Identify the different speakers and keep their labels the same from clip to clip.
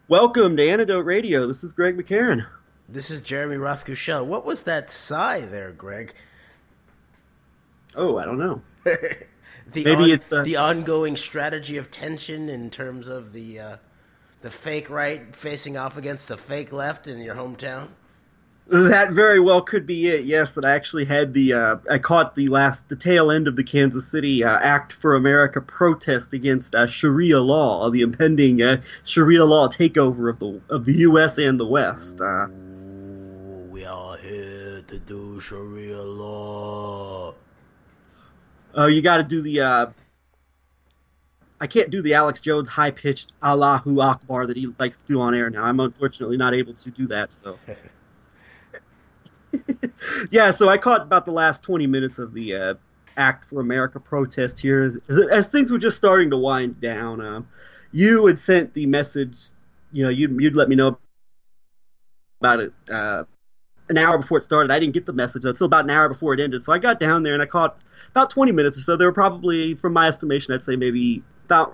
Speaker 1: Welcome to Antidote Radio. This is Greg McCarran.
Speaker 2: This is Jeremy Rothkushel. What was that sigh there, Greg?
Speaker 1: Oh, I don't know.
Speaker 2: The
Speaker 1: Maybe it's
Speaker 2: the ongoing strategy of tension in terms of the fake right facing off against the fake left in your hometown.
Speaker 1: that very well could be it. Yes, that I actually had I caught the tail end of the Kansas City Act for America protest against Sharia law, the impending Sharia law takeover of the U.S. and the West.
Speaker 2: Ooh, we are here to do Sharia law.
Speaker 1: You got to do the. I can't do the Alex Jones high pitched Allahu Akbar that he likes to do on air now. I'm unfortunately not able to do that. So. Yeah, so I caught about the last 20 minutes of the Act for America protest here as things were just starting to wind down. You had sent the message, you'd let me know about it an hour before it started. I didn't get the message until about an hour before it ended. So I got down there and I caught about 20 minutes or so. There were probably, from my estimation, I'd say maybe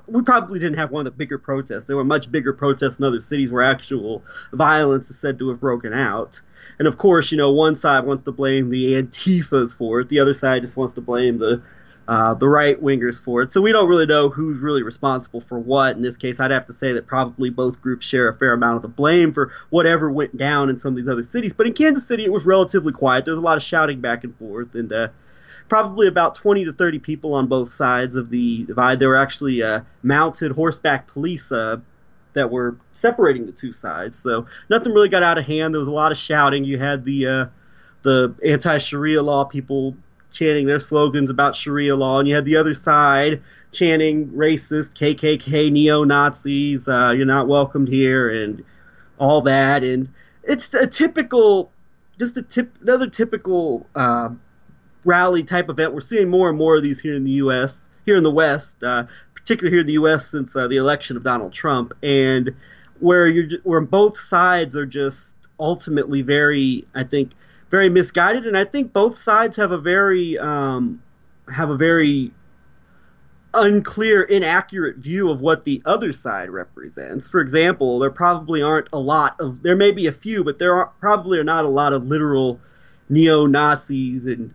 Speaker 1: we probably didn't have one of the bigger protests. There were much bigger protests in other cities where actual violence is said to have broken out. And of course, one side wants to blame the Antifas for it. The other side just wants to blame the right wingers for it. So we don't really know who's really responsible for what. In this case, I'd have to say that probably both groups share a fair amount of the blame for whatever went down in some of these other cities. But in Kansas City, it was relatively quiet. There was a lot of shouting back and forth, and probably about 20 to 30 people on both sides of the divide. There were actually mounted horseback police that were separating the two sides. So nothing really got out of hand. There was a lot of shouting. You had the anti-Sharia law people chanting their slogans about Sharia law, and you had the other side chanting racist, KKK, neo-Nazis, you're not welcomed here, and all that. And it's a typical, another typical rally type event. We're seeing more and more of these here in the U.S., here in the West, particularly here in the U.S. since the election of Donald Trump, and where both sides are just ultimately very, I think, very misguided, and I think both sides have a very unclear, inaccurate view of what the other side represents. For example, there may be a few, but probably are not a lot of literal neo-Nazis and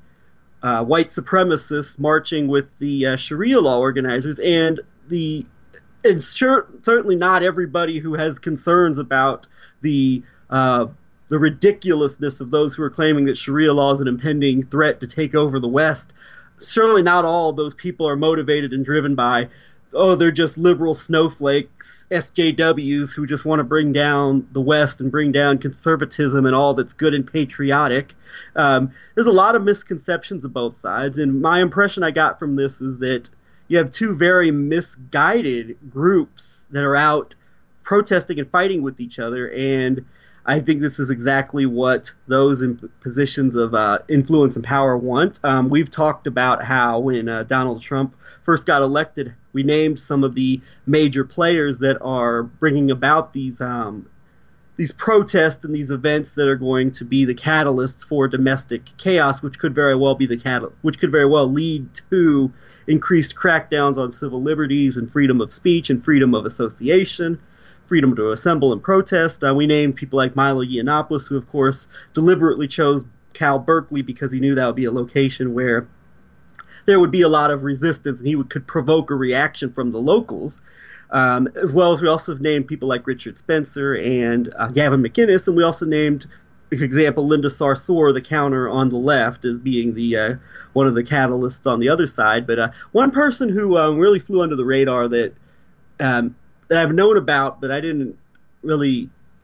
Speaker 1: white supremacists marching with the Sharia law organizers, and certainly not everybody who has concerns about the ridiculousness of those who are claiming that Sharia law is an impending threat to take over the West. Certainly not all of those people are motivated and driven by, they're just liberal snowflakes, SJWs who just want to bring down the West and bring down conservatism and all that's good and patriotic. There's a lot of misconceptions of both sides, and my impression I got from this is that you have two very misguided groups that are out protesting and fighting with each other, and I think this is exactly what those in positions of influence and power want. We've talked about how when Donald Trump first got elected, we named some of the major players that are bringing about these protests and these events that are going to be the catalysts for domestic chaos, which could very well lead to increased crackdowns on civil liberties and freedom of speech and freedom of association, freedom to assemble and protest. We named people like Milo Yiannopoulos, who, of course, deliberately chose Cal Berkeley because he knew that would be a location where there would be a lot of resistance and he could provoke a reaction from the locals. As well as we also named people like Richard Spencer and Gavin McInnes, and we also named, for example, Linda Sarsour, the counter on the left, as being the one of the catalysts on the other side. But one person who really flew under the radar that I've known about, but I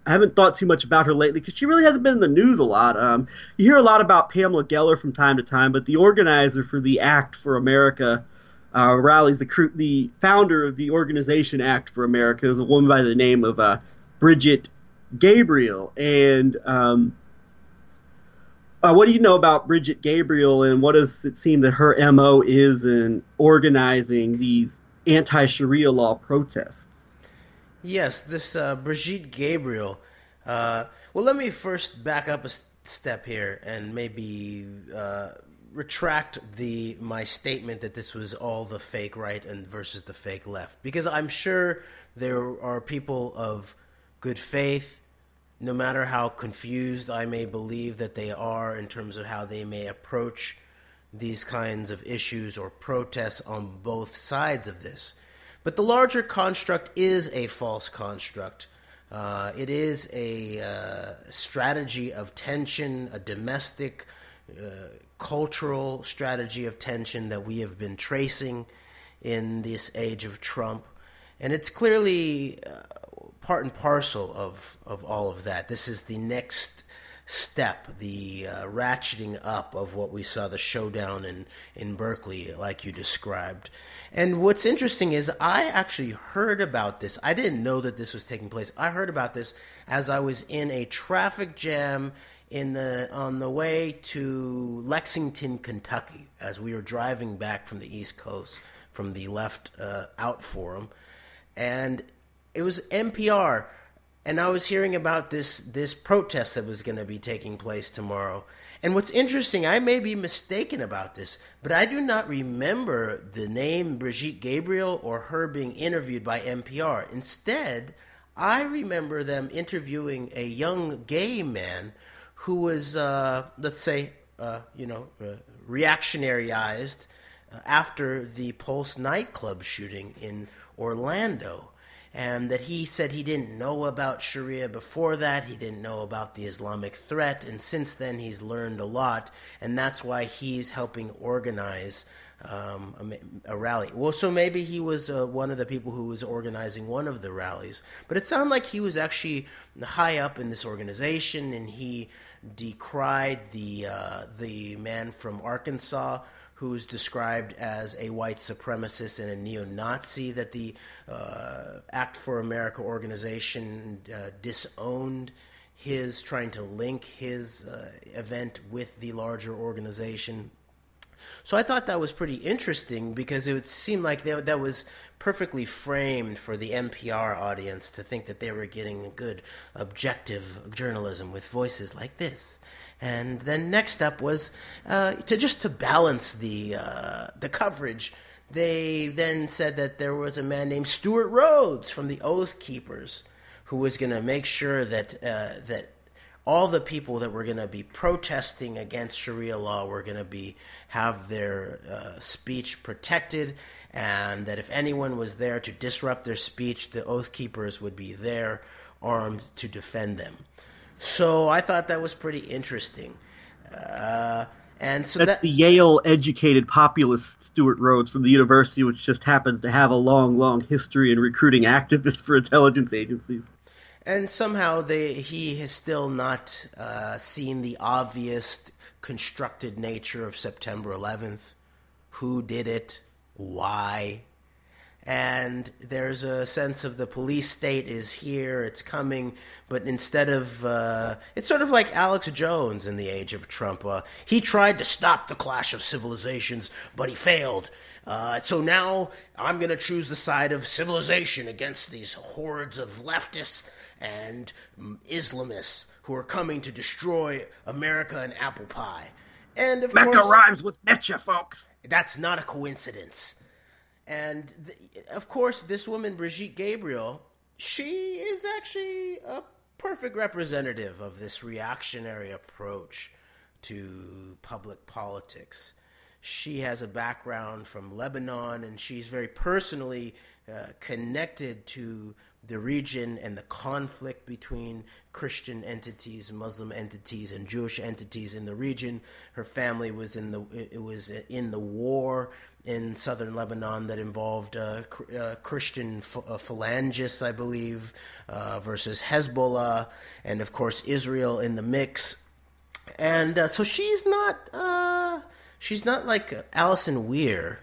Speaker 1: haven't thought too much about her lately because she really hasn't been in the news a lot. You hear a lot about Pamela Geller from time to time, but the organizer for the Act for America rallies, the founder of the organization Act for America, is a woman by the name of Brigitte Gabriel. And what do you know about Brigitte Gabriel, and what does it seem that her MO is in organizing these anti-Sharia law protests?
Speaker 2: Yes, this Brigitte Gabriel. Well, let me first back up a step here and maybe retract my statement that this was all the fake right and versus the fake left, because I'm sure There are people of good faith, no matter how confused I may believe that they are in terms of how they may approach these kinds of issues or protests on both sides of this. But the larger construct is a false construct. It is a strategy of tension, a domestic, cultural strategy of tension that we have been tracing in this age of Trump. And it's clearly part and parcel of all of that. This is the next step, the ratcheting up of what we saw, the showdown in Berkeley, like you described. And what's interesting is I actually heard about this. I didn't know that this was taking place. I heard about this as I was in a traffic jam on the way to Lexington, Kentucky, as we were driving back from the East Coast, from the Left Out Forum. And it was NPR. And I was hearing about this protest that was going to be taking place tomorrow. And what's interesting, I may be mistaken about this, but I do not remember the name Brigitte Gabriel or her being interviewed by NPR. Instead, I remember them interviewing a young gay man who was, let's say, reactionaryized after the Pulse nightclub shooting in Orlando. And that he said he didn't know about Sharia before that. He didn't know about the Islamic threat. And since then, he's learned a lot. And that's why he's helping organize a rally. Well, so maybe he was one of the people who was organizing one of the rallies. But it sounded like he was actually high up in this organization. And he decried the man from Arkansas who's described as a white supremacist and a neo-Nazi, that the Act for America organization disowned his trying to link his event with the larger organization. So I thought that was pretty interesting because it seemed like that was perfectly framed for the NPR audience to think that they were getting good objective journalism with voices like this. And then next up was to balance the coverage. They then said that there was a man named Stuart Rhodes from the Oath Keepers who was going to make sure that that all the people that were going to be protesting against Sharia law were going to have their speech protected, and that if anyone was there to disrupt their speech, the Oath Keepers would be there armed to defend them. So I thought that was pretty interesting. And so
Speaker 1: that's the Yale-educated populist Stuart Rhodes from the university, which just happens to have a long, long history in recruiting activists for intelligence agencies.
Speaker 2: And somehow he has still not seen the obvious constructed nature of September 11th. Who did it? Why? And there's a sense of the police state is here, it's coming, but instead of, it's sort of like Alex Jones in the age of Trump. He tried to stop the clash of civilizations, but he failed. So now I'm going to choose the side of civilization against these hordes of leftists and Islamists who are coming to destroy America and apple pie. And of
Speaker 1: Mecca
Speaker 2: course,
Speaker 1: rhymes with Metcha, folks.
Speaker 2: That's not a coincidence. And, of course, this woman, Brigitte Gabriel, she is actually a perfect representative of this reactionary approach to public politics. She has a background from Lebanon, and she's very personally connected to the region and the conflict between Christian entities, Muslim entities, and Jewish entities in the region. Her family was in the war in southern Lebanon that involved Christian phalangists, I believe, versus Hezbollah, and of course Israel in the mix. And so she's not like Alison Weir,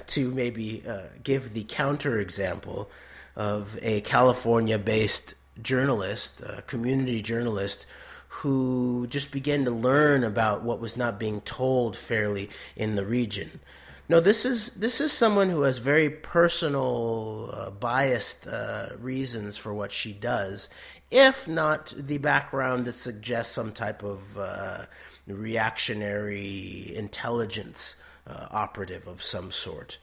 Speaker 2: to maybe give the counterexample of a California-based journalist, a community journalist, who just began to learn about what was not being told fairly in the region. No, this is someone who has very personal, biased reasons for what she does, if not the background that suggests some type of reactionary intelligence operative of some sort.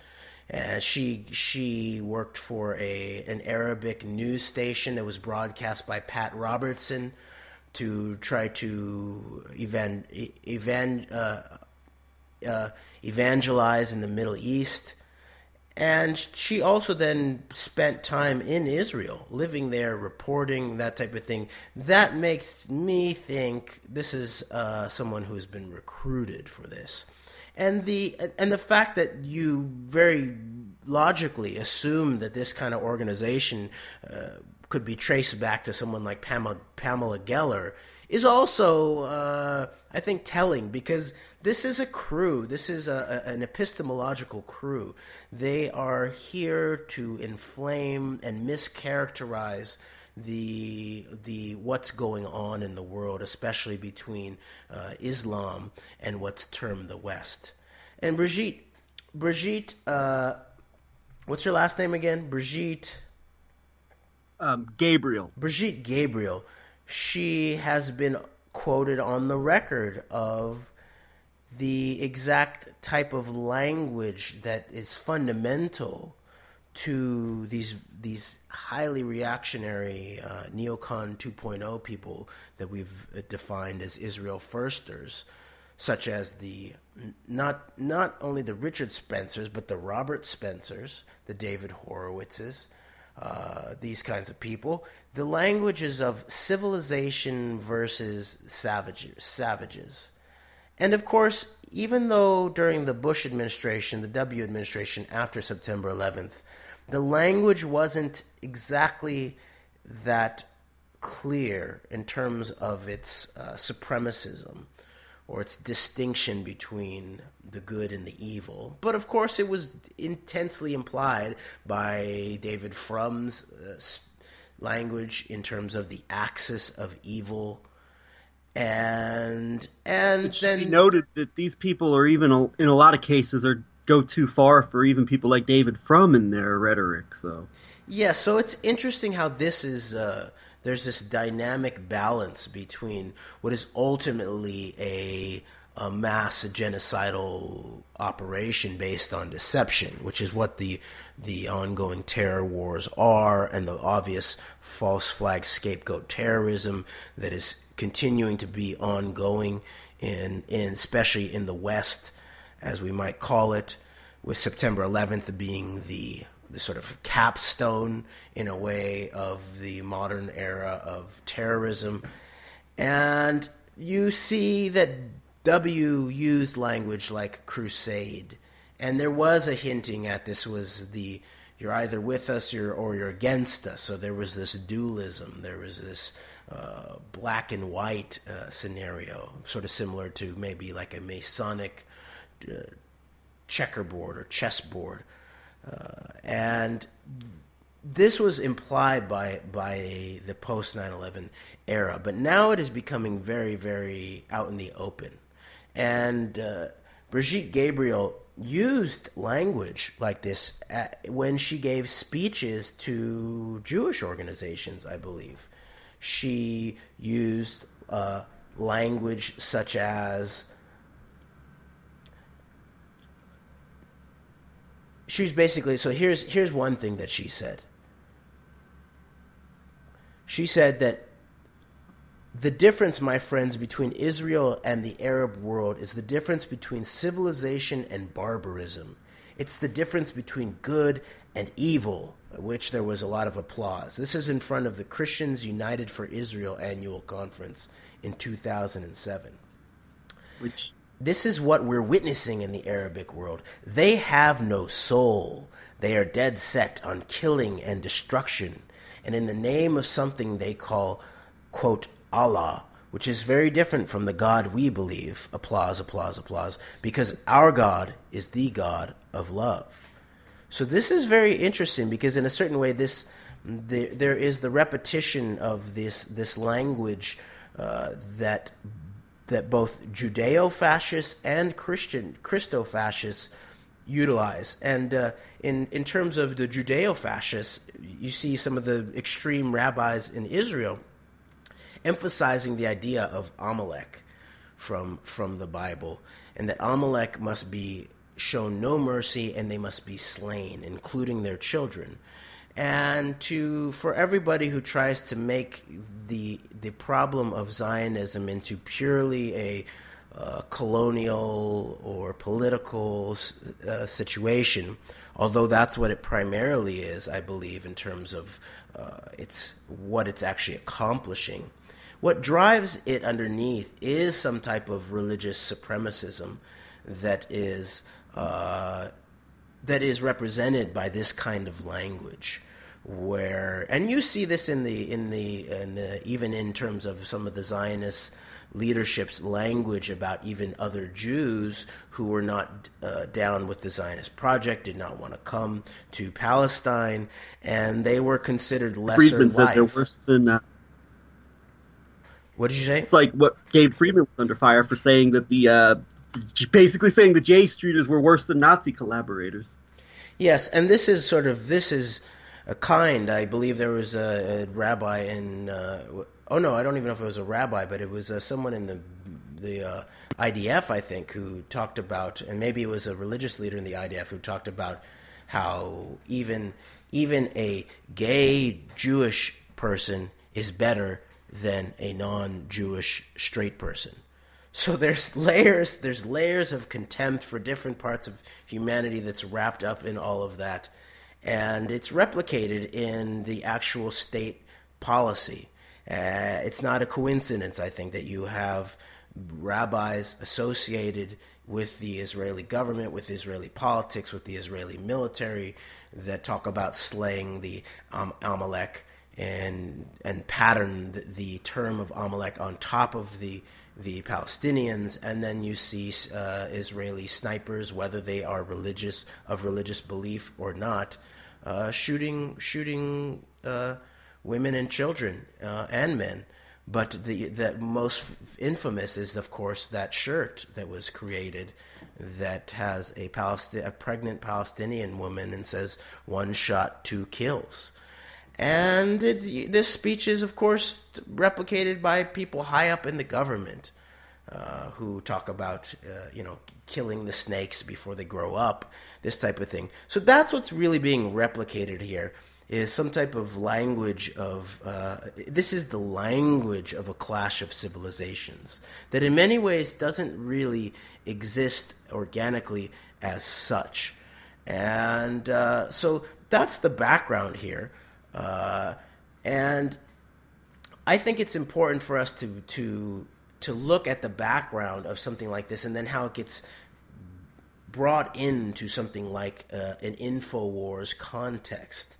Speaker 2: She worked for an Arabic news station that was broadcast by Pat Robertson to try to evangelize in the Middle East. And she also then spent time in Israel, living there, reporting, that type of thing. That makes me think this is someone who's been recruited for this. And the fact that you very logically assume that this kind of organization could be traced back to someone like Pamela Geller is also, I think, telling, because this is a crew. This is an epistemological crew. They are here to inflame and mischaracterize the what's going on in the world, especially between Islam and what's termed the West. And Brigitte, what's your last name again? Brigitte
Speaker 1: Gabriel.
Speaker 2: Brigitte Gabriel. She has been quoted on the record of the exact type of language that is fundamental to these highly reactionary neocon 2.0 people that we've defined as Israel firsters, such as the not only the Richard Spencers, but the Robert Spencers, the David Horowitzes, these kinds of people. The languages of civilization versus savages. And of course, even though during the Bush administration, the W administration after September 11th, the language wasn't exactly that clear in terms of its supremacism or its distinction between the good and the evil. But of course, it was intensely implied by David Frum's language in terms of the axis of evil. And
Speaker 1: it should be noted that these people are even in a lot of cases go too far for even people like David Frum in their rhetoric. So
Speaker 2: yeah, so it's interesting how this is there's this dynamic balance between what is ultimately a mass genocidal operation based on deception, which is what the ongoing terror wars are, and the obvious false flag scapegoat terrorism that is continuing to be ongoing in especially in the West, as we might call it, with September 11th being the sort of capstone in a way of the modern era of terrorism. And you see that W used language like crusade, and there was a hinting at this was you're either with us or you're against us. So there was this dualism, there was this black and white scenario, sort of similar to maybe like a Masonic checkerboard or chessboard. And this was implied by the post 9/11 era, but now it is becoming very, very out in the open. And Brigitte Gabriel used language like this when she gave speeches to Jewish organizations, I believe. She used language such as she's basically, so here's one thing that she said. She said that the difference, my friends, between Israel and the Arab world is the difference between civilization and barbarism. It's the difference between good and evil, at which there was a lot of applause. This is in front of the Christians United for Israel annual conference in 2007. This is what we're witnessing in the Arabic world. They have no soul. They are dead set on killing and destruction. And in the name of something they call, quote, Allah, which is very different from the God we believe, applause, applause, applause, because our God is the God of love. So this is very interesting because in a certain way there is the repetition of this language that both Judeo-fascists and Christo-fascists utilize. And in terms of the Judeo-fascists, you see some of the extreme rabbis in Israel emphasizing the idea of Amalek from the Bible, and that Amalek must be shown no mercy and they must be slain, including their children. And for everybody who tries to make the problem of Zionism into purely a colonial or political situation, although that's what it primarily is, I believe, in terms of what it's actually accomplishing. What drives it underneath is some type of religious supremacism that is represented by this kind of language, and you see this in the even in terms of some of the Zionist leadership's language about even other Jews who were not down with the Zionist project, did not want to come to Palestine, and they were considered lesser
Speaker 1: Friedman
Speaker 2: life.
Speaker 1: said they're worse than.
Speaker 2: What did you say?
Speaker 1: It's like what Gabe Friedman was under fire for saying that basically saying the J Streeters were worse than Nazi collaborators.
Speaker 2: Yes, and this is a kind. I believe there was a rabbi in. I don't even know if it was a rabbi, but it was someone in the IDF, I think, who talked about, and maybe it was a religious leader in the IDF who talked about how even a gay Jewish person is better than a non-Jewish straight person. So there's layers of contempt for different parts of humanity that's wrapped up in all of that, and it's replicated in the actual state policy. It's not a coincidence, I think, that you have rabbis associated with the Israeli government, with Israeli politics, with the Israeli military that talk about slaying the Amalek and pattern the term of Amalek on top of the Palestinians, and then you see Israeli snipers, whether they are of religious belief or not, shooting women and children and men. But the most infamous is, of course, that shirt that was created that has a pregnant Palestinian woman and says, "One shot, two kills." And this speech is, of course, replicated by people high up in the government who talk about, killing the snakes before they grow up, this type of thing. So that's what's really being replicated here, is some type of language of, this is the language of a clash of civilizations that in many ways doesn't really exist organically as such. And so that's the background here. And I think it's important for us to look at the background of something like this, and then how it gets brought into something like an InfoWars context,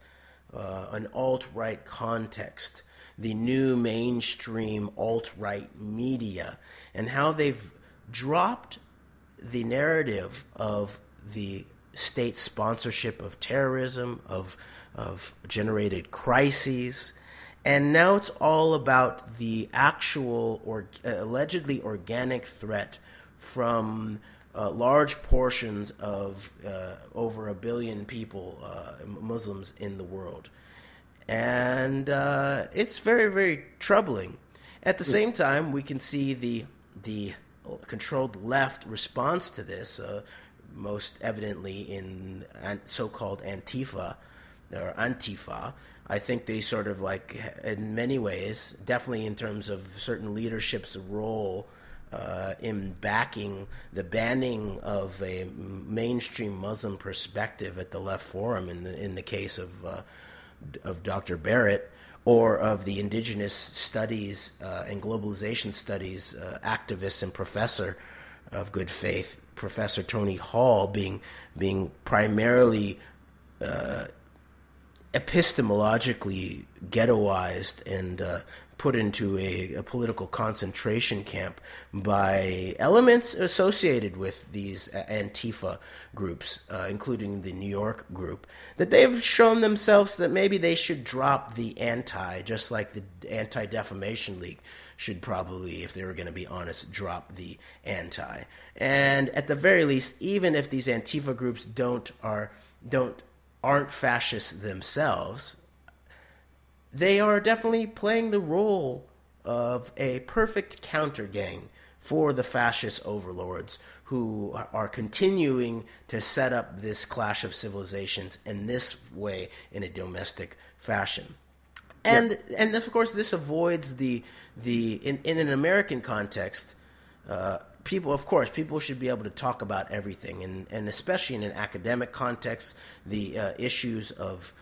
Speaker 2: an alt-right context, the new mainstream alt-right media, and how they've dropped the narrative of the state sponsorship of terrorism, of generated crises, and now it's all about the actual or allegedly organic threat from large portions of over 1 billion people, Muslims in the world. And it's very, very troubling. At the same time, we can see the controlled left response to this, most evidently in so-called Antifa, or Antifa. I think they sort of in many ways, definitely in terms of certain leadership's role in backing the banning of a mainstream Muslim perspective at the Left Forum in the case of Dr. Barrett, or of the indigenous studies and globalization studies activist and professor of good faith, Professor Tony Hall, being primarily epistemologically ghettoized and put into a political concentration camp by elements associated with these Antifa groups, including the New York group, that they've shown themselves that maybe they should drop the just like the Anti-Defamation League should probably, if they were going to be honest, drop the anti. And at the very least, even if these Antifa groups aren't fascists themselves, they are definitely playing the role of a perfect counter gang for the fascist overlords who are continuing to set up this clash of civilizations in this way, in a domestic fashion. And and of course this avoids the in an American context, people should be able to talk about everything, and especially in an academic context, the issues of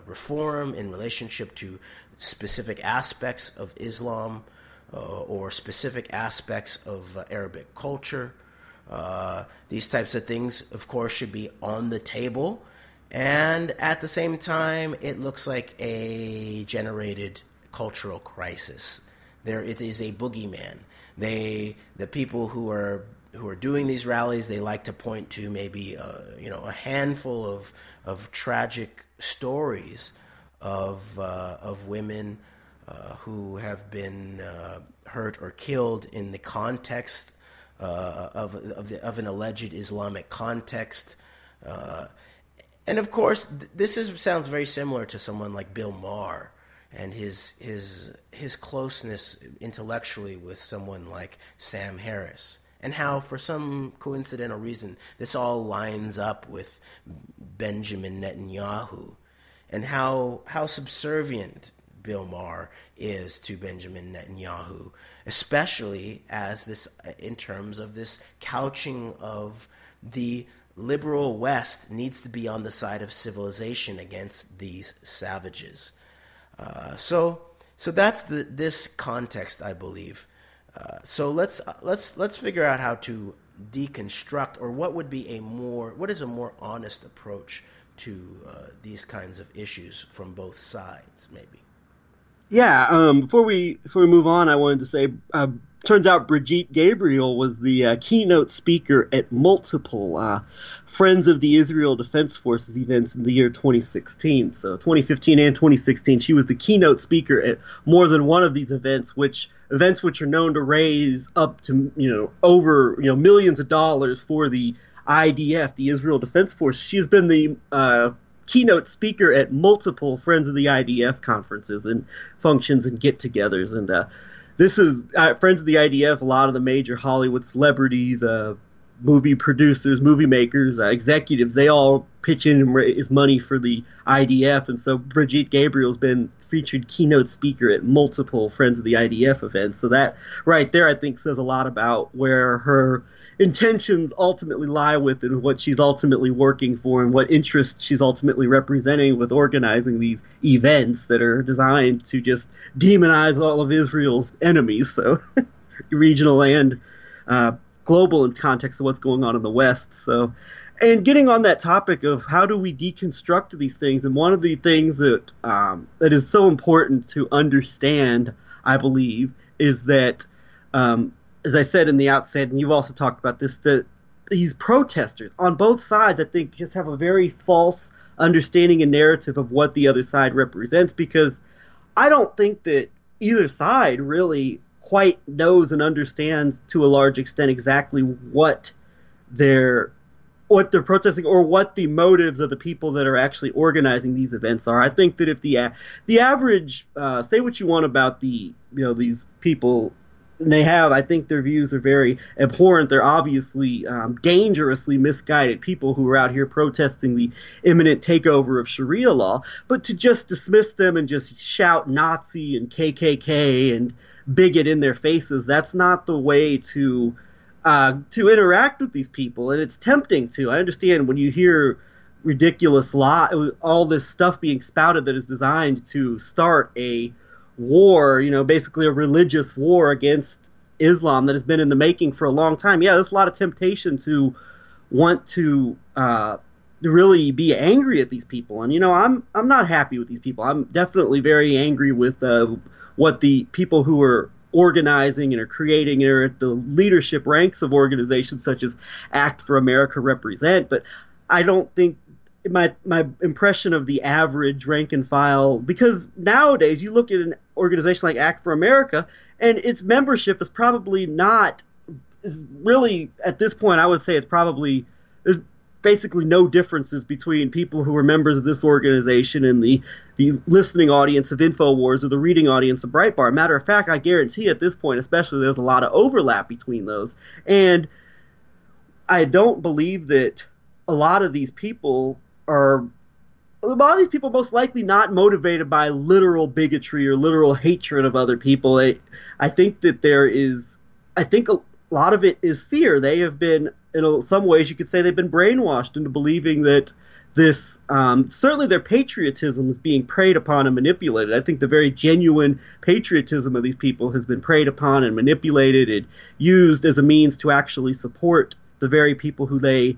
Speaker 2: reform in relationship to specific aspects of Islam or specific aspects of Arabic culture. These types of things, of course, should be on the table. And at the same time, it looks like a generated cultural crisis. It is a boogeyman. The people who are doing these rallies, they like to point to maybe a handful of tragic stories of women who have been hurt or killed in the context of an alleged Islamic context. And of course, sounds very similar to someone like Bill Maher and his closeness intellectually with someone like Sam Harris, and how, for some coincidental reason, this all lines up with Benjamin Netanyahu, and how subservient Bill Maher is to Benjamin Netanyahu, especially in terms of this couching of the liberal West needs to be on the side of civilization against these savages. So that's this context, I believe. So let's figure out how to deconstruct, or what is a more honest approach to these kinds of issues from both sides, maybe.
Speaker 1: Yeah. Before we move on, I wanted to say, turns out Brigitte Gabriel was the keynote speaker at multiple Friends of the Israel Defense Forces events in the year 2016. So 2015 and 2016, she was the keynote speaker at more than one of these events, which are known to raise up to over millions of dollars for the IDF, the Israel Defense Force. She's been the keynote speaker at multiple Friends of the IDF conferences and functions and get-togethers, and this is Friends of the IDF. A lot of the major Hollywood celebrities, movie producers, movie makers, executives, they all pitch in and raise money for the IDF. And so Brigitte Gabriel's been featured keynote speaker at multiple Friends of the IDF events. So that right there, I think, says a lot about where her intentions ultimately lie with, and what she's ultimately working for, and what interests she's ultimately representing with organizing these events that are designed to just demonize all of Israel's enemies, so regional and global in context of what's going on in the West. So, and getting on that topic of how do we deconstruct these things, and one of the things that that is so important to understand, I believe, is that as I said in the outset, and you've also talked about this, that these protesters on both sides, I think, just have a very false understanding and narrative of what the other side represents, because I don't think that either side really quite knows and understands to a large extent exactly what they're protesting, or what the motives of the people that are actually organizing these events are. I think that if the average, say what you want about these people, I think their views are very abhorrent. They're obviously dangerously misguided people who are out here protesting the imminent takeover of Sharia law. But to just dismiss them and just shout Nazi and KKK and bigot in their faces, that's not the way to interact with these people. And it's tempting to. I understand when you hear ridiculous all this stuff being spouted that is designed to start a war, basically a religious war against Islam that has been in the making for a long time. Yeah, there's a lot of temptation to want to really be angry at these people. And, I'm not happy with these people. I'm definitely very angry with what the people who are organizing and are creating and are at the leadership ranks of organizations such as Act for America represent. But I don't think my impression of the average rank and file, because nowadays you look at an organization like Act for America and its membership is probably really, at this point, I would say it's probably, there's basically no differences between people who are members of this organization and the listening audience of InfoWars or the reading audience of Breitbart. Matter of fact, I guarantee at this point, especially, there's a lot of overlap between those. And I don't believe that a lot of these people most likely not motivated by literal bigotry or literal hatred of other people. I think that a lot of it is fear. They have been, in some ways you could say, they've been brainwashed into believing that this, certainly their patriotism is being preyed upon and manipulated. I think the very genuine patriotism of these people has been preyed upon and manipulated and used as a means to actually support the very people who they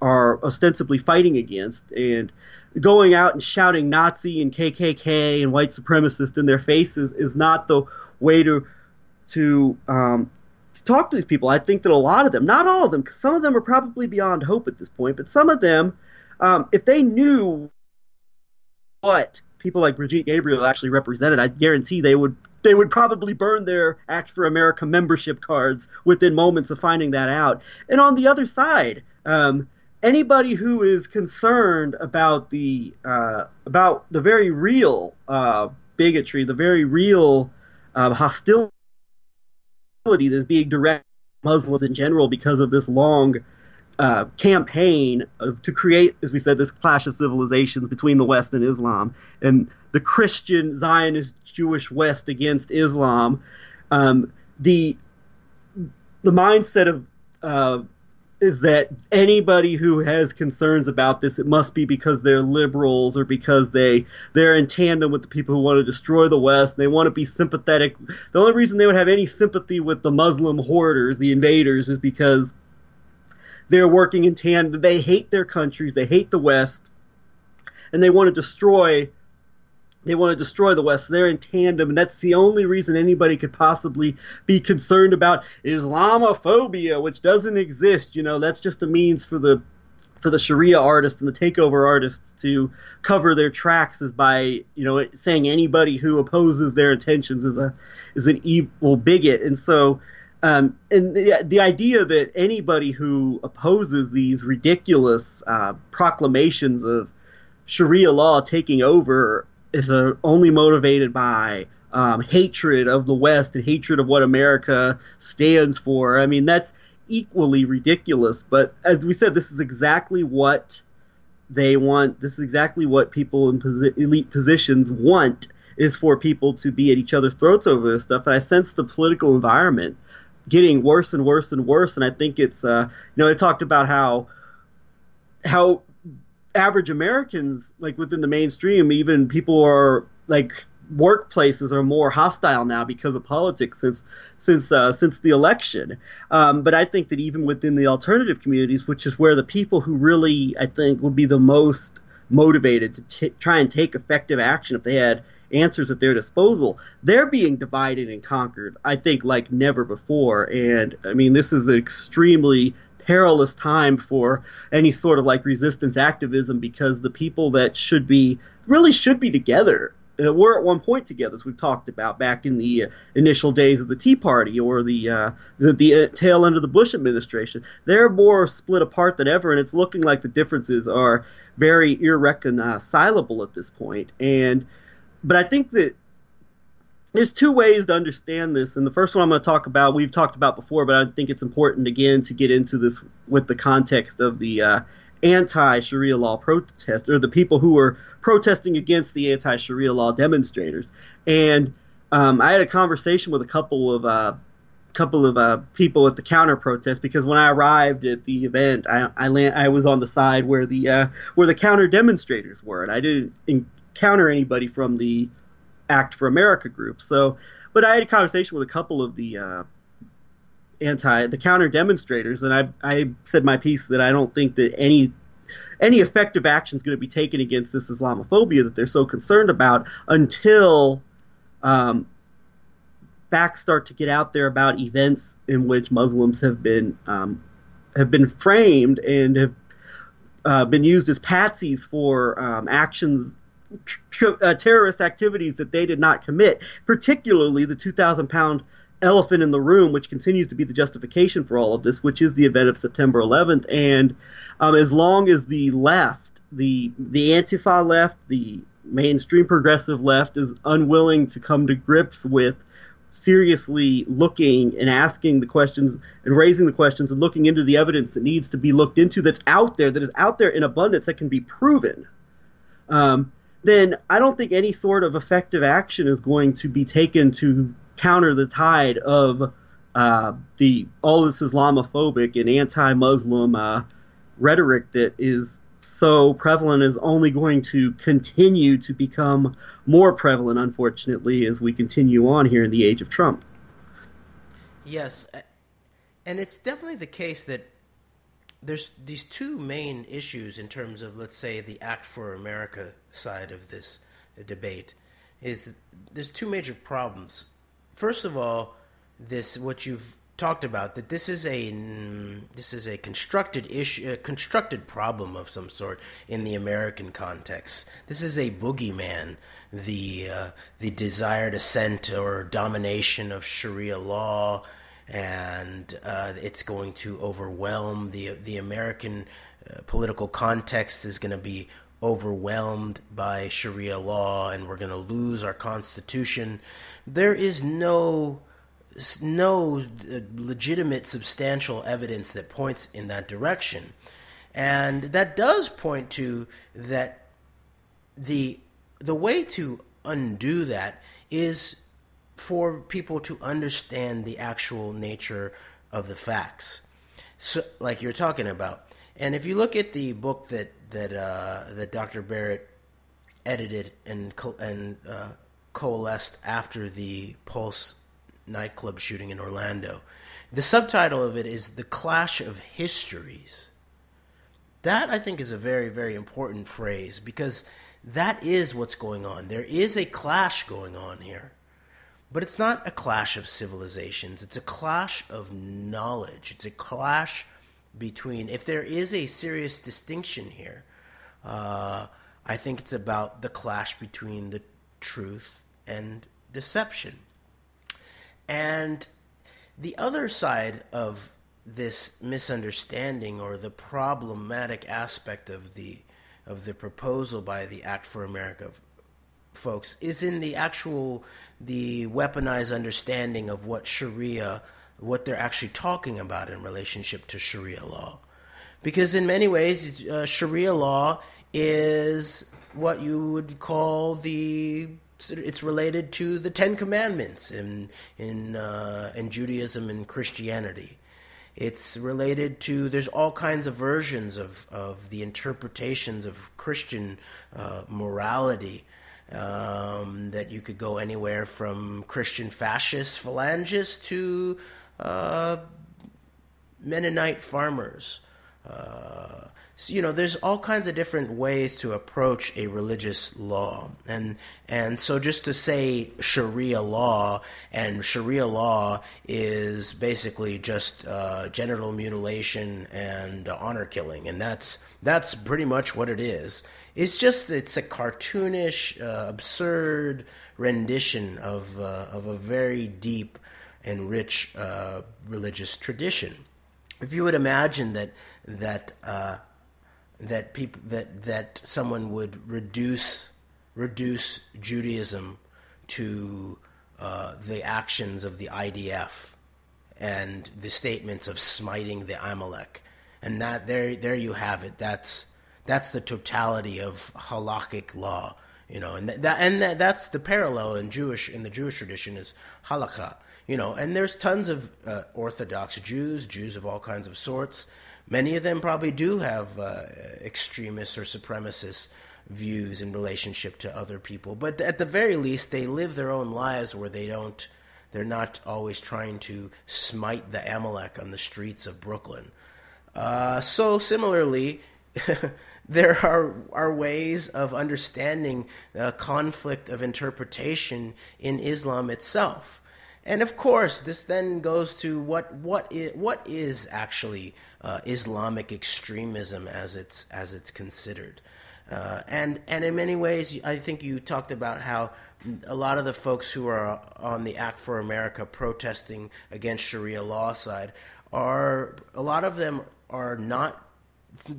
Speaker 1: are ostensibly fighting against, and going out and shouting Nazi and KKK and white supremacist in their faces is not the way to talk to these people. I think that a lot of them, not all of them, because some of them are probably beyond hope at this point, but some of them, if they knew what people like Brigitte Gabriel actually represented, I guarantee they would probably burn their Act for America membership cards within moments of finding that out. And on the other side, anybody who is concerned about the very real bigotry, the very real hostility that's being directed at Muslims in general because of this long campaign to create, as we said, this clash of civilizations between the West and Islam, and the Christian Zionist Jewish West against Islam. The mindset of is that anybody who has concerns about this, it must be because they're liberals or because they're in tandem with the people who want to destroy the West. They want to be sympathetic. The only reason they would have any sympathy with the Muslim hoarders, the invaders, is because they're working in tandem. They hate their countries. They hate the West, and they want to destroy the West. They're in tandem, and that's the only reason anybody could possibly be concerned about Islamophobia, which doesn't exist. That's just a means for the Sharia artists and the takeover artists to cover their tracks, is by saying anybody who opposes their intentions is an evil bigot. And so and the idea that anybody who opposes these ridiculous proclamations of Sharia law taking over is only motivated by hatred of the West and hatred of what America stands for. I mean, that's equally ridiculous. But as we said, this is exactly what they want. This is exactly what people in elite positions want, is for people to be at each other's throats over this stuff. And I sense the political environment getting worse and worse and worse. And I think it's, they talked about how average Americans, like within the mainstream, even people are like workplaces are more hostile now because of politics since the election. But I think that even within the alternative communities, which is where the people who really, I think, would be the most motivated to try and take effective action if they had answers at their disposal, they're being divided and conquered, I think, like never before. And I mean, this is an extremely perilous time for any sort of like resistance activism, because the people that should be together were at one point together, as we've talked about back in the initial days of the Tea Party or the tail end of the Bush administration. They're more split apart than ever, and it's looking like the differences are very irreconcilable at this point. But I think that there's two ways to understand this, and the first one I'm going to talk about, we've talked about before, but I think it's important again to get into this with the context of the anti-Sharia law protest, or the people who were protesting against the anti-Sharia law demonstrators. And I had a conversation with a couple of people at the counter protest, because when I arrived at the event, I was on the side where the counter demonstrators were, and I didn't encounter anybody from the Act for America group. But I had a conversation with a couple of the counter demonstrators, and I said my piece that I don't think that any effective action is going to be taken against this Islamophobia that they're so concerned about until facts start to get out there about events in which Muslims have been framed and have been used as patsies for terrorist activities that they did not commit, particularly the 2,000-pound elephant in the room, which continues to be the justification for all of this, which is the event of September 11th. And as long as the left, the Antifa left, the mainstream progressive left is unwilling to come to grips with seriously looking and asking the questions and raising the questions and looking into the evidence that needs to be looked into, that is out there in abundance, that can be proven, then I don't think any sort of effective action is going to be taken to counter the tide of all this Islamophobic and anti-Muslim rhetoric that is so prevalent, is only going to continue to become more prevalent, unfortunately, as we continue on here in the age of Trump.
Speaker 2: Yes, and it's definitely the case that there's these two main issues in terms of, let's say, the Act for America side of this debate. There's two major problems. First of all, what you've talked about, that this is a constructed issue, a constructed problem of some sort in the American context. This is a boogeyman, the desired ascent or domination of Sharia law, and it's going to overwhelm the American political context is going to be overwhelmed by Sharia law, and we're going to lose our Constitution. There is no legitimate substantial evidence that points in that direction. And that does point to that the way to undo that is for people to understand the actual nature of the facts, so, like you're talking about. And if you look at the book that Dr. Barrett edited and coalesced after the Pulse nightclub shooting in Orlando, the subtitle of it is The Clash of Histories. That, I think, is a very, very important phrase, because that is what's going on. There is a clash going on here. But it's not a clash of civilizations. It's a clash of knowledge. It's a clash between, if there is a serious distinction here, I think it's about the clash between the truth and deception. And the other side of this misunderstanding, or the problematic aspect of the proposal by the Act for America folks, is in the weaponized understanding of what they're actually talking about in relationship to Sharia law. Because in many ways, Sharia law is what you would call it's related to the Ten Commandments in Judaism and Christianity. It's related to, there's all kinds of versions of the interpretations of Christian morality, that you could go anywhere from Christian fascist phalangists to Mennonite farmers. So, there's all kinds of different ways to approach a religious law. And so just to say Sharia law, and Sharia law is basically just genital mutilation and honor killing, and that's pretty much what it is. It's a cartoonish, absurd rendition of a very deep and rich religious tradition. If you would imagine that someone would reduce Judaism to the actions of the IDF and the statements of smiting the Amalek, and that there you have it. That's the totality of halakhic law, and that's the parallel in the Jewish tradition is halakha, and there's tons of Orthodox Jews of all kinds of sorts. Many of them probably do have extremist or supremacist views in relationship to other people, but at the very least, they live their own lives where they're not always trying to smite the Amalek on the streets of Brooklyn. So similarly, there are ways of understanding conflict of interpretation in Islam itself. And of course, this then goes to what is actually Islamic extremism as it's considered. And in many ways, I think you talked about how a lot of the folks who are on the Act for America protesting against Sharia law side a lot of them are not.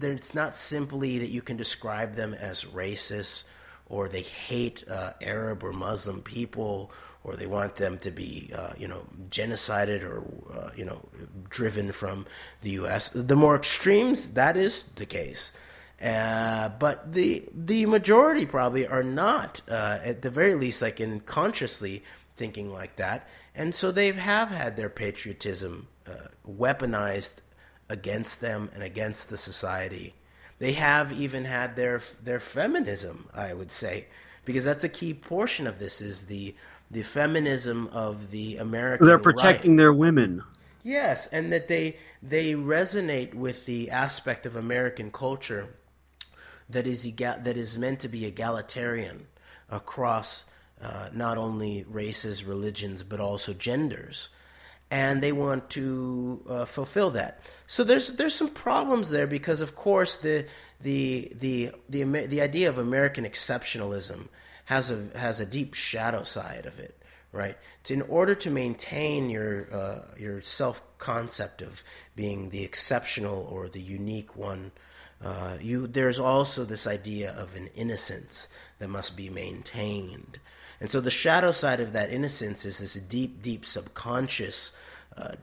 Speaker 2: It's not simply that you can describe them as racist or they hate Arab or Muslim people, or they want them to be, genocided or, driven from the U.S. The more extremes, that is the case. But the majority probably are not, at the very least, like consciously thinking like that. And so they have had their patriotism weaponized against them and against the society. They have even had their feminism, I would say, because that's a key portion of this is the feminism of the American
Speaker 1: They're protecting
Speaker 2: right.
Speaker 1: their women.
Speaker 2: Yes, and that they resonate with the aspect of American culture that is meant to be egalitarian across not only races, religions, but also genders. And they want to fulfill that. So there's some problems there because, of course, the idea of American exceptionalism has a deep shadow side of it, right? In order to maintain your self-concept of being the exceptional or the unique one, there's also this idea of an innocence that must be maintained. And so the shadow side of that innocence is this deep, deep subconscious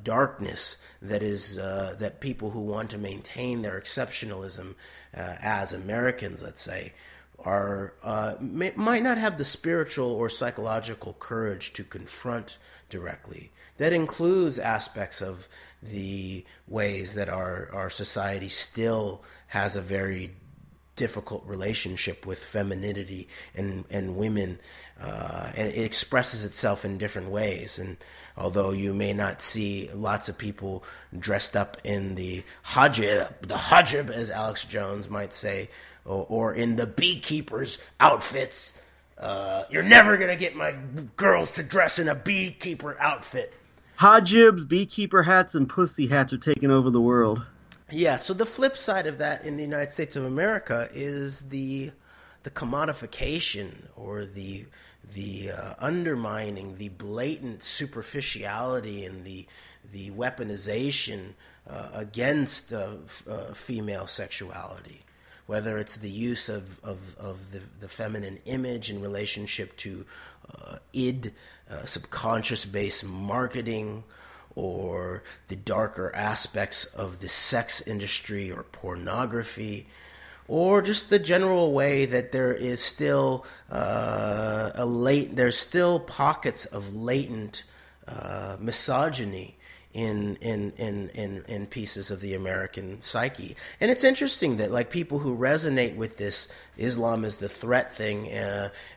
Speaker 2: darkness that people who want to maintain their exceptionalism as Americans, let's say, might not have the spiritual or psychological courage to confront directly. That includes aspects of the ways that our society still has a very difficult relationship with femininity and women, and it expresses itself in different ways. And although you may not see lots of people dressed up in the hijab, as Alex Jones might say, or in the beekeeper's outfits, you're never going to get my girls to dress in a beekeeper outfit.
Speaker 1: Hijabs, beekeeper hats, and pussy hats are taking over the world.
Speaker 2: Yeah, so the flip side of that in the United States of America is the commodification or the undermining, the blatant superficiality and the weaponization against female sexuality. Whether it's the use of the feminine image in relationship to subconscious-based marketing, or the darker aspects of the sex industry or pornography, or just the general way that there is still there's still pockets of latent misogyny in pieces of the American psyche. And it's interesting that like people who resonate with this Islam is the threat thing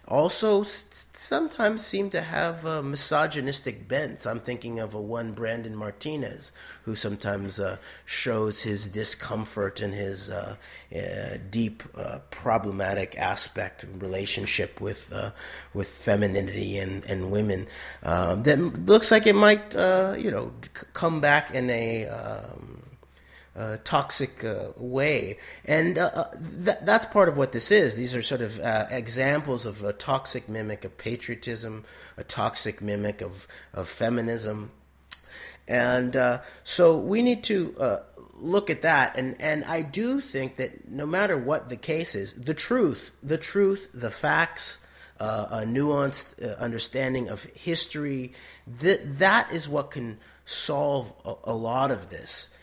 Speaker 2: also sometimes seem to have misogynistic bents. I'm thinking of one Brandon Martinez who sometimes shows his discomfort and his deep problematic aspect relationship with femininity and women that looks like it might come back in a toxic way. And that's part of what this is. These are sort of examples of a toxic mimic of patriotism, a toxic mimic of feminism. And so we need to look at that. And I do think that no matter what the case is, the truth, the facts, a nuanced understanding of history, that is what can solve a lot of this.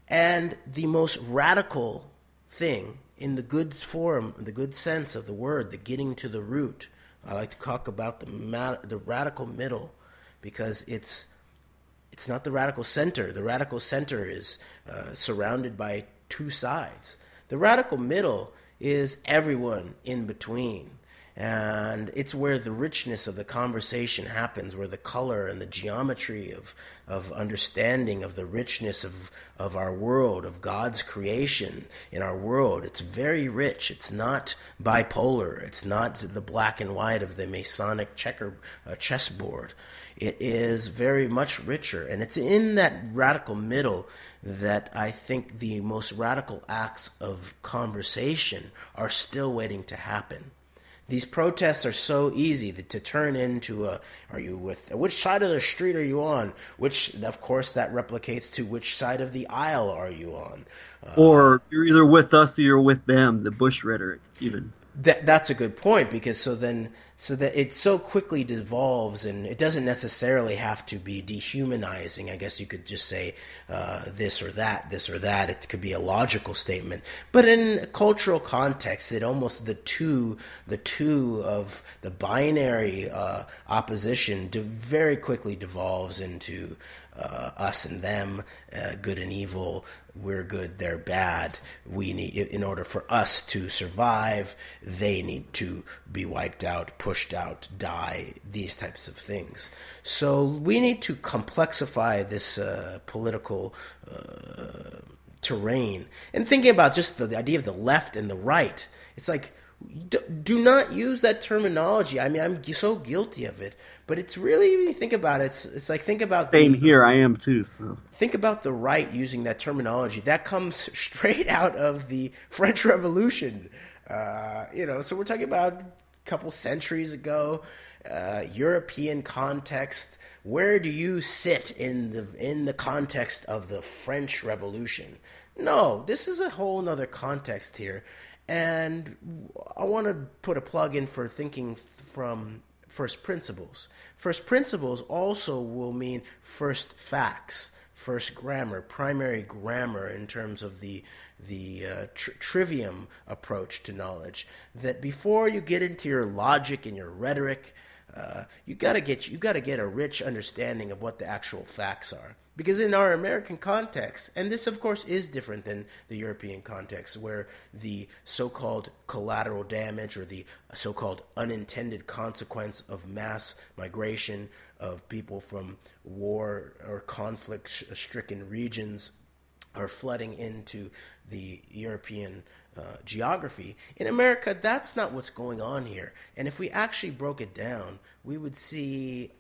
Speaker 2: And the most radical thing, in the good form, the good sense of the word, the getting to the root, I like to talk about the radical middle, because it's not the radical center. The radical center is surrounded by two sides. The radical middle is everyone in between. And it's where the richness of the conversation happens, where the color and the geometry of understanding of the richness of our world, of God's creation in our world. It's very rich. It's not bipolar. It's not the black and white of the Masonic chessboard. It is very much richer. And it's in that radical middle that I think the most radical acts of conversation are still waiting to happen. These protests are so easy to turn into which side of the street are you on? Which, of course, that replicates to which side of the aisle are you on?
Speaker 1: Or you're either with us or you're with them, the Bush rhetoric, even.
Speaker 2: That's a good point, because so that it so quickly devolves, and it doesn't necessarily have to be dehumanizing. I guess you could just say this or that. It could be a logical statement, but in a cultural context, it almost the two of the binary opposition very quickly devolves into us and them, good and evil. We're good, they're bad. We need, in order for us to survive, they need to be wiped out, pushed out, die, these types of things. So we need to complexify this political terrain. And thinking about just the idea of the left and the right, it's like, do not use that terminology. I mean, I'm so guilty of it, but it's really, when you think about it, it's like, think about
Speaker 1: Same here, I am too. So
Speaker 2: think about the right using that terminology. That comes straight out of the French Revolution. So we're talking about a couple centuries ago, European context. Where do you sit in the context of the French Revolution? No, this is a whole nother context here. And I want to put a plug in for thinking from first principles. First principles also will mean first facts, first grammar, primary grammar in terms of the trivium approach to knowledge. That before you get into your logic and your rhetoric, you gotta get a rich understanding of what the actual facts are. Because in our American context, and this of course is different than the European context, where the so-called collateral damage or the so-called unintended consequence of mass migration of people from war or conflict-stricken regions are flooding into the European geography. In America, that's not what's going on here. And if we actually broke it down, we would see,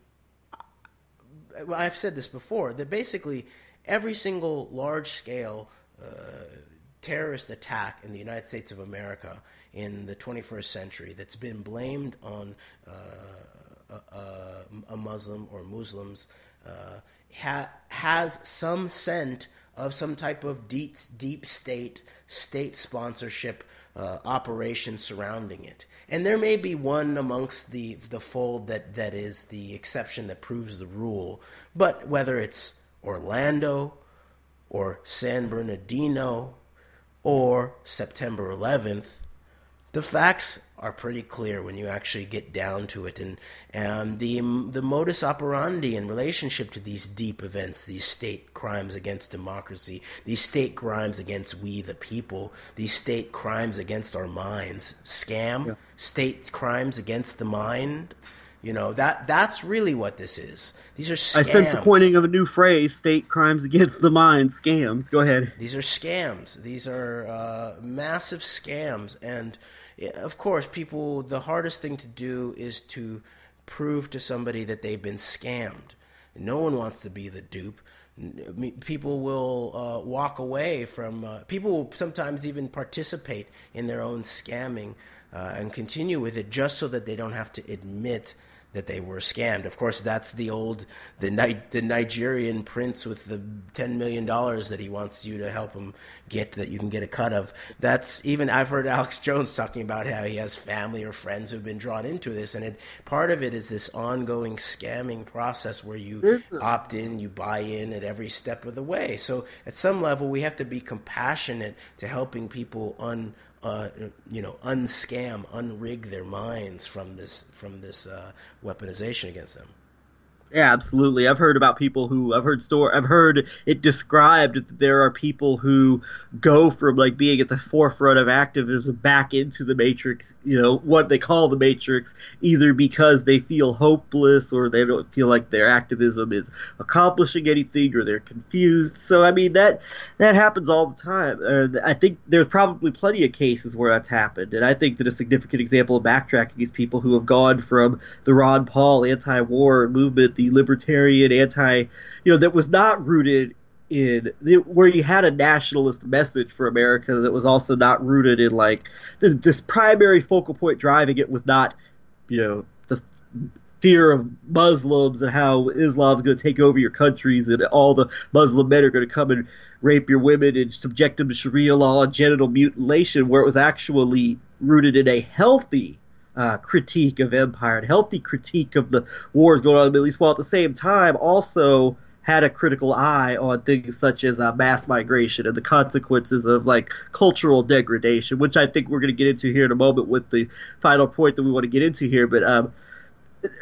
Speaker 2: I've said this before, that basically every single large-scale terrorist attack in the United States of America in the 21st century that's been blamed on a Muslim or Muslims has some scent of some type of deep state sponsorship operation surrounding it. And there may be one amongst the fold that is the exception that proves the rule. But whether it's Orlando or San Bernardino or September 11th, the facts are pretty clear when you actually get down to it. And the modus operandi in relationship to these deep events, these state crimes against democracy, these state crimes against we the people, these state crimes against our minds, state crimes against the mind, that's really what this is. These are scams. I
Speaker 1: sense the coining of a new phrase, state crimes against the mind, scams. Go ahead.
Speaker 2: These are scams. These are massive scams. And of course, the hardest thing to do is to prove to somebody that they've been scammed. No one wants to be the dupe. People will walk away from, people will sometimes even participate in their own scamming and continue with it just so that they don't have to admit that they were scammed. Of course, that's the Nigerian prince with the $10 million that he wants you to help him get, that you can get a cut of. I've heard Alex Jones talking about how he has family or friends who've been drawn into this, and part of it is this ongoing scamming process where you opt in, you buy in at every step of the way. So at some level, we have to be compassionate to helping people unscam, unrig their minds from this weaponization against them.
Speaker 1: Yeah, absolutely. I've heard it described that there are people who go from like being at the forefront of activism back into the matrix, what they call the matrix, either because they feel hopeless or they don't feel like their activism is accomplishing anything or they're confused. So I mean that happens all the time. I think there's probably plenty of cases where that's happened, and I think that a significant example of backtracking is people who have gone from the Ron Paul anti-war movement, the libertarian that was not rooted in where you had a nationalist message for America that was also not rooted in like this primary focal point driving it was not, the fear of Muslims and how Islam's going to take over your countries and all the Muslim men are going to come and rape your women and subject them to Sharia law and genital mutilation, where it was actually rooted in a healthy critique of empire and healthy critique of the wars going on in the Middle East, while at the same time also had a critical eye on things such as mass migration and the consequences of like cultural degradation, which I think we're going to get into here in a moment with the final point that we want to get into here. But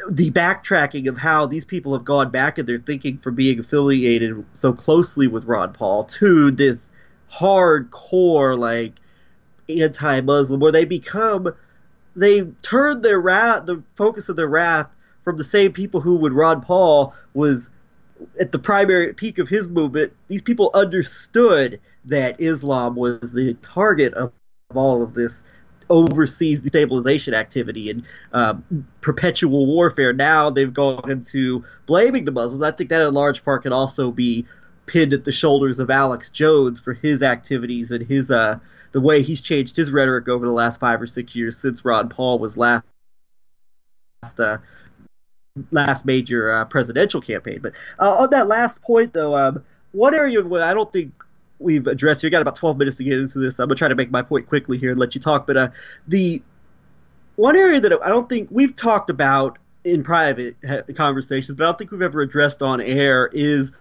Speaker 1: the backtracking of how these people have gone back in their thinking from being affiliated so closely with Ron Paul to this hardcore like anti-Muslim, where they turned the focus of their wrath from the same people who, when Ron Paul was at the primary peak of his movement, these people understood that Islam was the target of all of this overseas destabilization activity and perpetual warfare. Now they've gone into blaming the Muslims. I think that in large part can also be pinned at the shoulders of Alex Jones for his activities and his the way he's changed his rhetoric over the last 5 or 6 years since Ron Paul was last major presidential campaign. But on that last point, though, one area where I don't think we've addressed here, got about 12 minutes to get into this. I'm going to try to make my point quickly here and let you talk. But the one area that I don't think we've talked about in private conversations, but I don't think we've ever addressed on air, is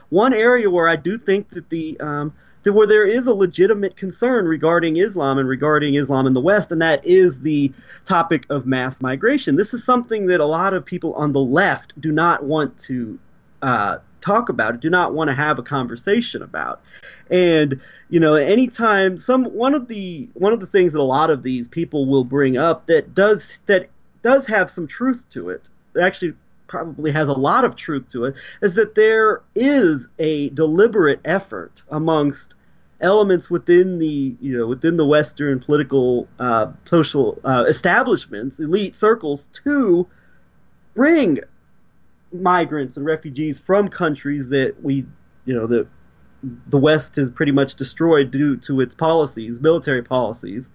Speaker 1: one area where I do think that where there is a legitimate concern regarding Islam and regarding Islam in the West, and that is the topic of mass migration. This is something that a lot of people on the left do not want to talk about, do not want to have a conversation about. And anytime one of the things that a lot of these people will bring up that does have some truth to it, actually probably has a lot of truth to it, is that there is a deliberate effort amongst elements within the Western political social establishments, elite circles, to bring migrants and refugees from countries that the West has pretty much destroyed due to its policies, military policies,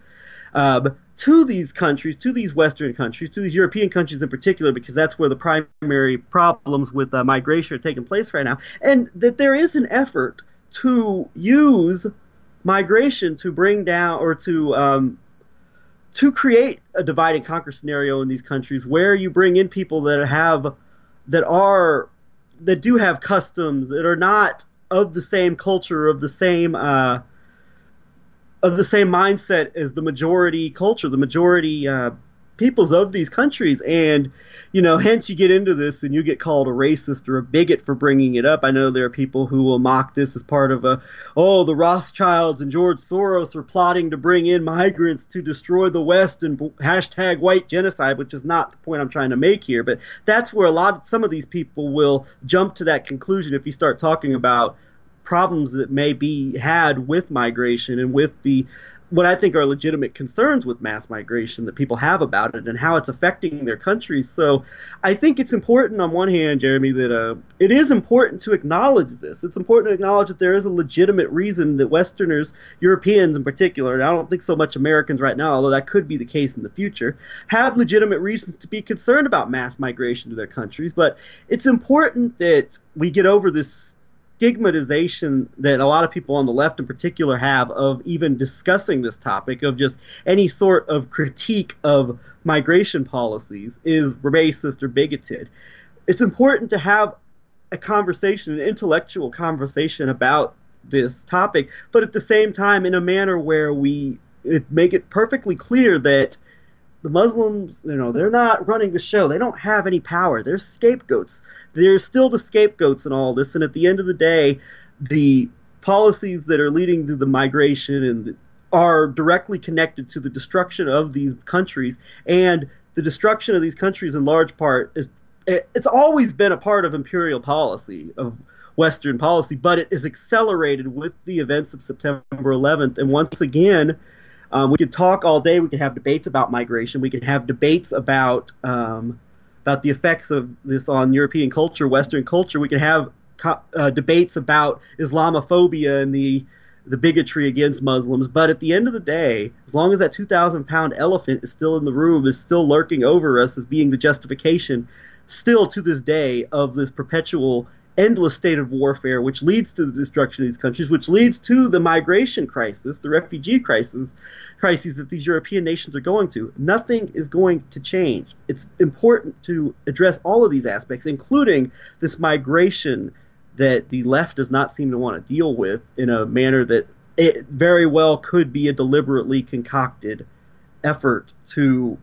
Speaker 1: to these countries, to these Western countries, to these European countries in particular, because that's where the primary problems with migration are taking place right now, and that there is an effort to use migration to bring down or to create a divide and conquer scenario in these countries, where you bring in people that do have customs that are not of the same culture, of the same mindset as the majority culture, the majority peoples of these countries. And hence you get into this and you get called a racist or a bigot for bringing it up. I know there are people who will mock this as part of the Rothschilds and George Soros are plotting to bring in migrants to destroy the West and hashtag white genocide, which is not the point I'm trying to make here. But that's where some of these people will jump to that conclusion if you start talking about problems that may be had with migration and with what I think are legitimate concerns with mass migration that people have about it and how it's affecting their countries. So I think it's important on one hand, Jeremy, that it is important to acknowledge this. It's important to acknowledge that there is a legitimate reason that Westerners, Europeans in particular, and I don't think so much Americans right now, although that could be the case in the future, have legitimate reasons to be concerned about mass migration to their countries. But it's important that we get over this stigmatization that a lot of people on the left in particular have of even discussing this topic, of just any sort of critique of migration policies is racist or bigoted. It's important to have a conversation, an intellectual conversation about this topic, but at the same time in a manner where we make it perfectly clear that the Muslims, they're not running the show. They don't have any power. They're scapegoats. They're still the scapegoats in all this. And at the end of the day, the policies that are leading to the migration and are directly connected to the destruction of these countries, and the destruction of these countries in large part it's always been a part of imperial policy, of Western policy, but it is accelerated with the events of September 11th. And once again, we could talk all day. We could have debates about migration. We could have debates about the effects of this on European culture, Western culture. We could have debates about Islamophobia and the bigotry against Muslims. But at the end of the day, as long as that 2,000-pound elephant is still in the room, is still lurking over us as being the justification, still to this day, of this perpetual, endless state of warfare, which leads to the destruction of these countries, which leads to the migration crisis, the refugee crises that these European nations are going to. Nothing is going to change. It's important to address all of these aspects, including this migration that the left does not seem to want to deal with in a manner that it very well could be a deliberately concocted effort to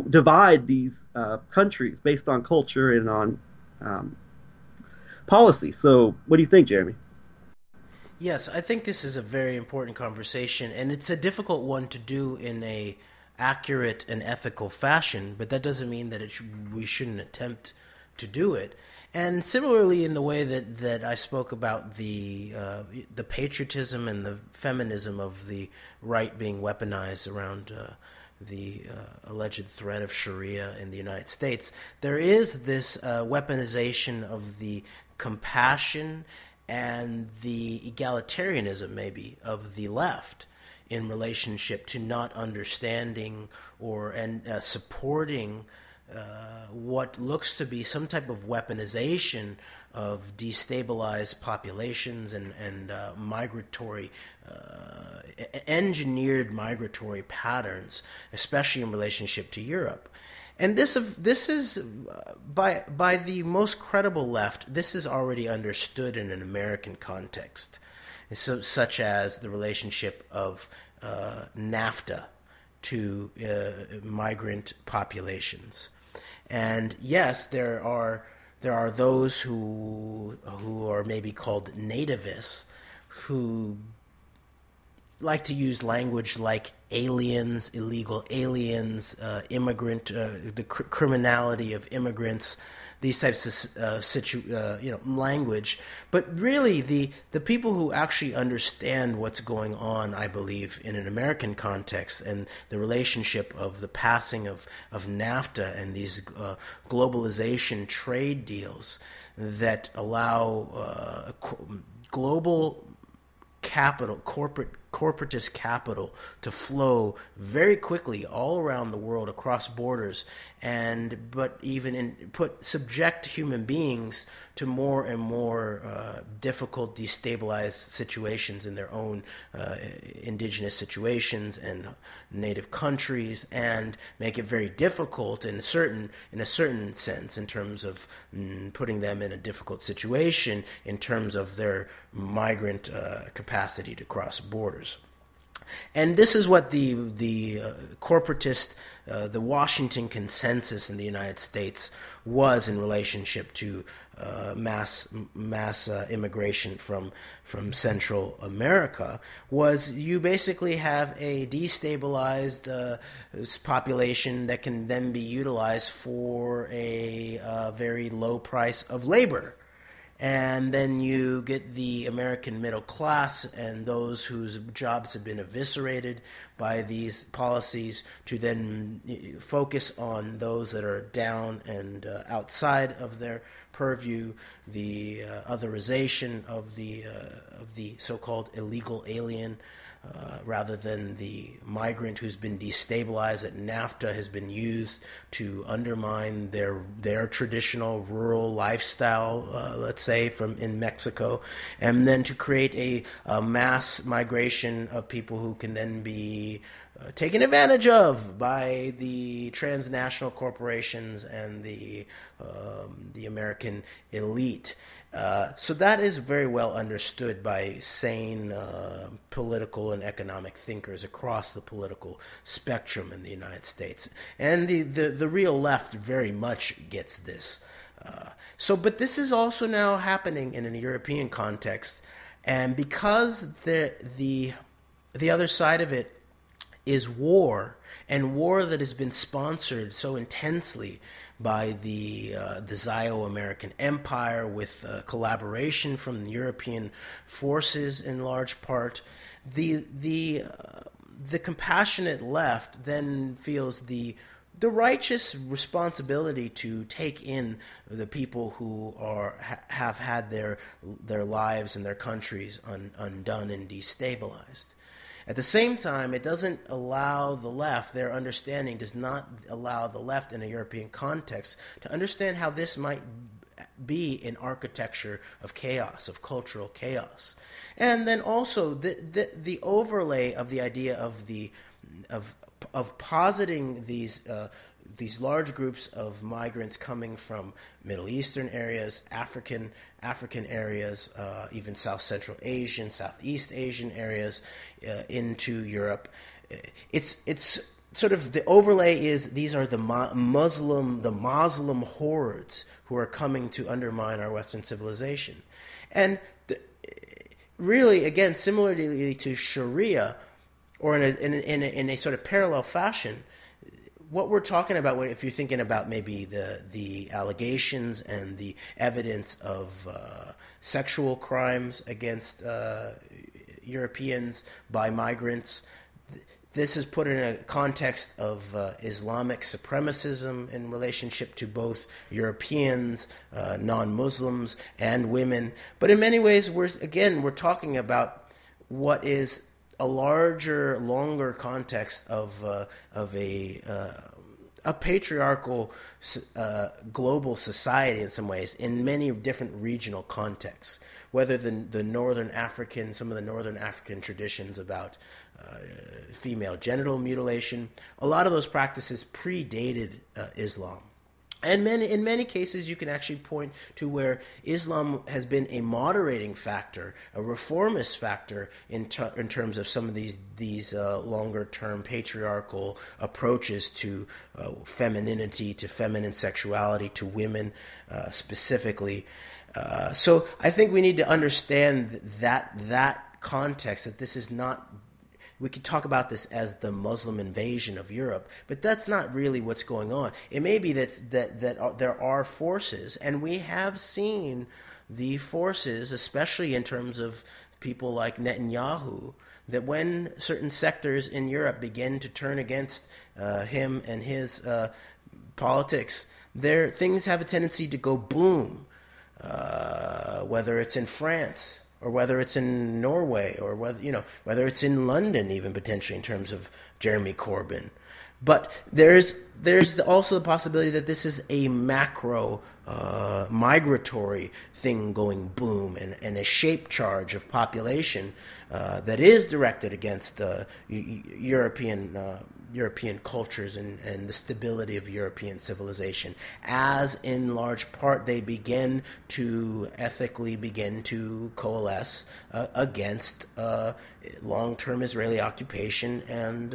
Speaker 1: divide these countries based on culture and on policy. So what do you think, Jeremy?
Speaker 2: Yes, I think this is a very important conversation, and it's a difficult one to do in a accurate and ethical fashion, but that doesn't mean that we shouldn't attempt to do it. And similarly, in the way that I spoke about the patriotism and the feminism of the right being weaponized around the alleged threat of Sharia in the United States, there is this weaponization of the compassion and the egalitarianism, maybe, of the left in relationship to not understanding and supporting what looks to be some type of weaponization of destabilized populations and migratory, engineered migratory patterns, especially in relationship to Europe. And this is by the most credible left, this is already understood in an American context, such as the relationship of NAFTA to migrant populations. And yes, there are those who are maybe called nativists who like to use language like aliens, illegal aliens, immigrant, the criminality of immigrants, these types of language. But really, the people who actually understand what's going on, I believe, in an American context, and the relationship of the passing of NAFTA and these globalization trade deals that allow global capital, corporatist capital to flow very quickly all around the world across borders, but even subject human beings to more and more difficult, destabilized situations in their own indigenous situations and native countries, and make it very difficult in a certain sense in terms of putting them in a difficult situation in terms of their migrant capacity to cross borders. And this is what the corporatist, the Washington Consensus in the United States was in relationship to mass immigration from Central America. Was you basically have a destabilized population that can then be utilized for a very low price of labor. And then you get the American middle class and those whose jobs have been eviscerated by these policies to then focus on those that are down and outside of their purview, the otherization of the so-called illegal alien, rather than the migrant who's been destabilized, that NAFTA has been used to undermine their traditional rural lifestyle, let's say, in Mexico, and then to create a mass migration of people who can then be taken advantage of by the transnational corporations and the American elite. So that is very well understood by sane political and economic thinkers across the political spectrum in the United States. And the real left very much gets this. But this is also now happening in a European context, and because the other side of it is war, and war that has been sponsored so intensely by the Zio-American Empire, with collaboration from the European forces in large part, the compassionate left then feels the righteous responsibility to take in the people who have had their lives and their countries undone and destabilized. At the same time, it doesn't allow the left, their understanding does not allow the left in a European context to understand how this might be an architecture of chaos, of cultural chaos. And then also the overlay of the idea of positing these large groups of migrants coming from Middle Eastern areas, African areas, even South Central Asian, Southeast Asian areas into Europe. It's sort of the overlay is these are the Muslim hordes who are coming to undermine our Western civilization, and really again similarly to Sharia, or in a sort of parallel fashion. What we're talking about, if you're thinking about maybe the allegations and the evidence of sexual crimes against Europeans by migrants, this is put in a context of Islamic supremacism in relationship to both Europeans, non-Muslims, and women. But in many ways, we're talking about what is a larger, longer context of a patriarchal global society in some ways, in many different regional contexts. Whether the Northern African, some of the Northern African traditions about female genital mutilation, a lot of those practices predated Islam. And in many cases, you can actually point to where Islam has been a moderating factor, a reformist factor in terms of some of these longer-term patriarchal approaches to femininity, to feminine sexuality, to women specifically. So I think we need to understand that context, that this is not. We could talk about this as the Muslim invasion of Europe, but that's not really what's going on. It may be that there are forces, and we have seen the forces, especially in terms of people like Netanyahu, that when certain sectors in Europe begin to turn against him and his politics, things have a tendency to go boom, whether it's in France, or whether it's in Norway, or whether it's in London, even potentially in terms of Jeremy Corbyn. But there's also the possibility that this is a macro migratory thing going boom, and a shape charge of population that is directed against European cultures and the stability of European civilization, as in large part they ethically begin to coalesce against long-term Israeli occupation and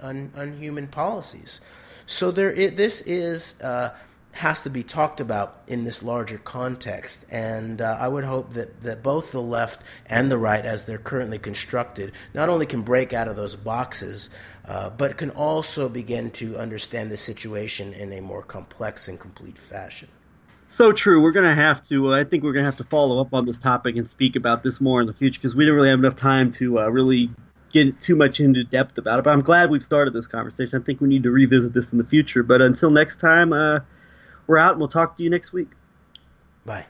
Speaker 2: unhuman policies. So this has to be talked about in this larger context, and I would hope that both the left and the right, as they're currently constructed, not only can break out of those boxes, but can also begin to understand the situation in a more complex and complete fashion.
Speaker 1: So true. We're going to have to, I think we're going to have to follow up on this topic and speak about this more in the future, because we didn't really have enough time to really get too much into depth about it. But I'm glad we've started this conversation. I think we need to revisit this in the future. But until next time, we're out, and we'll talk to you next week.
Speaker 2: Bye.